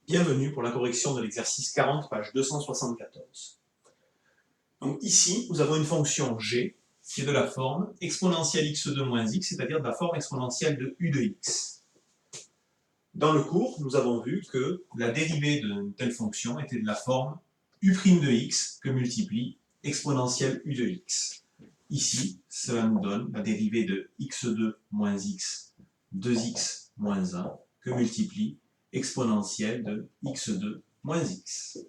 Bienvenue pour la correction de l'exercice 40, page 274. Donc ici, nous avons une fonction g qui est de la forme exponentielle x2 moins x, c'est-à-dire de la forme exponentielle de u de x. Dans le cours, nous avons vu que la dérivée d'une telle fonction était de la forme u' de x que multiplie exponentielle u de x. Ici, cela nous donne la dérivée de x2 moins x, 2x moins 1, que multiplie exponentielle de x2 moins x.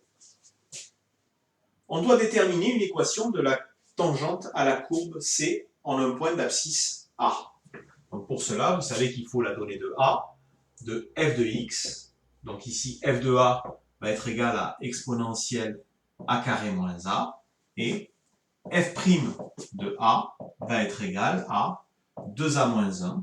On doit déterminer une équation de la tangente à la courbe C en un point d'abscisse A. Donc pour cela, vous savez qu'il faut la donnée de A, de f de x. Donc ici, f de A va être égal à exponentielle a carré moins A. Et f' de A va être égal à 2a moins 1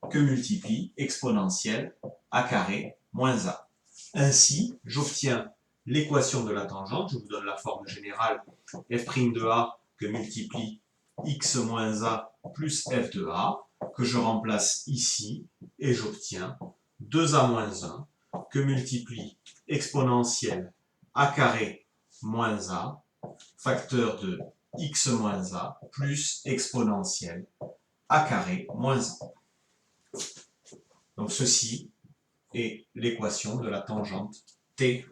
que multiplie exponentielle a carré moins a. Ainsi, j'obtiens l'équation de la tangente, je vous donne la forme générale, f' de a que multiplie x moins a plus f de a, que je remplace ici, et j'obtiens 2a moins 1 que multiplie exponentielle a carré moins a, facteur de x moins a plus exponentielle a carré moins 1. Donc ceci est l'équation de la tangente T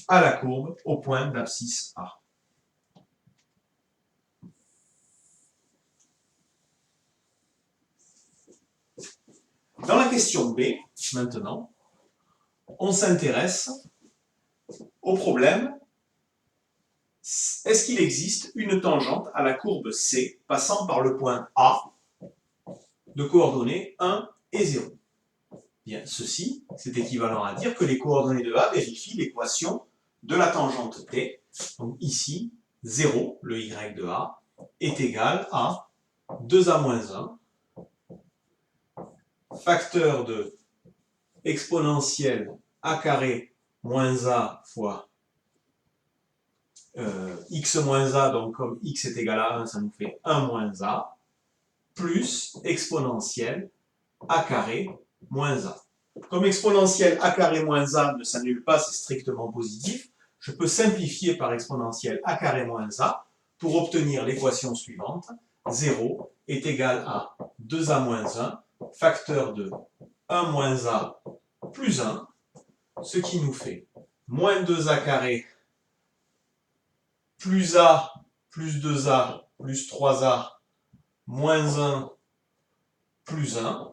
à la courbe au point d'abscisse A. Dans la question B, maintenant, on s'intéresse au problème: est-ce qu'il existe une tangente à la courbe C passant par le point A de coordonnées 1 et 0? Bien, ceci, c'est équivalent à dire que les coordonnées de A vérifient l'équation de la tangente T. Donc ici, 0, le y de A, est égal à 2a moins 1, facteur de exponentielle a carré moins a fois x moins a, donc comme x est égal à 1, ça nous fait 1 moins a, plus exponentielle a carré moins a. Comme exponentielle a carré moins a ne s'annule pas, c'est strictement positif, je peux simplifier par exponentielle a carré moins a pour obtenir l'équation suivante: 0 est égal à 2a moins 1, facteur de 1 moins a plus 1, ce qui nous fait moins 2a carré plus a plus 2a plus 3a moins 1 plus 1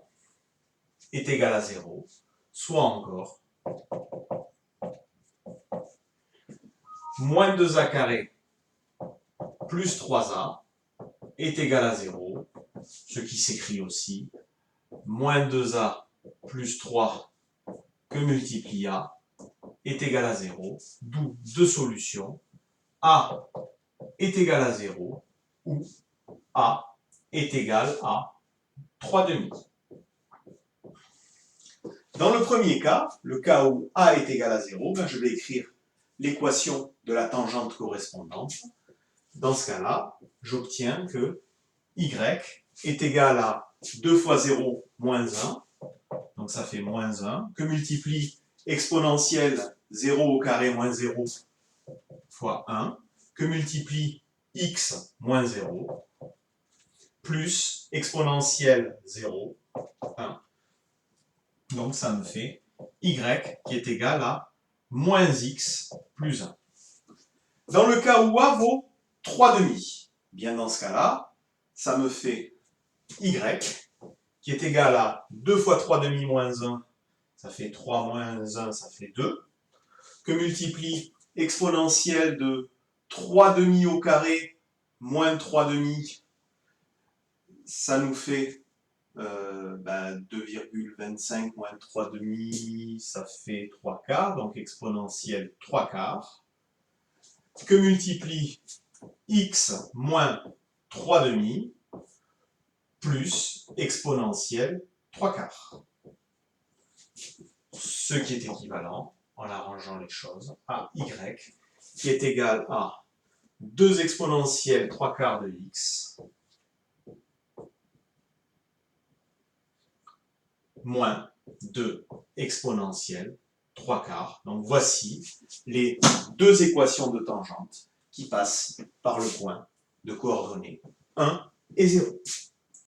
est égal à 0, soit encore moins 2a carré plus 3a est égal à 0, ce qui s'écrit aussi moins 2a plus 3 que multiplie a est égal à 0, d'où deux solutions: a est égal à 0 ou a est égal à 3 demi. Dans le premier cas, le cas où a est égal à 0, je vais écrire l'équation de la tangente correspondante. Dans ce cas-là, j'obtiens que y est égal à 2 fois 0 moins 1, donc ça fait moins 1, que multiplie exponentielle 0 au carré moins 0 fois 1, que multiplie x moins 0, plus exponentielle 0, 1. Donc ça me fait y qui est égal à moins x plus 1. Dans le cas où a vaut 3 demi, bien dans ce cas-là, ça me fait y qui est égal à 2 fois 3 demi moins 1, ça fait 3 moins 1, ça fait 2, que multiplie exponentielle de 3 demi au carré moins 3 demi, ça nous fait 2,25 moins 3 demi, ça fait 3 quarts, donc exponentielle 3 quarts, que multiplie x moins 3 demi, plus exponentielle 3 quarts. Ce qui est équivalent, en arrangeant les choses, à y, qui est égal à 2 exponentielle 3 quarts de x, moins 2 exponentielle 3/4. Donc voici les deux équations de tangente qui passent par le point de coordonnées 1 et 0.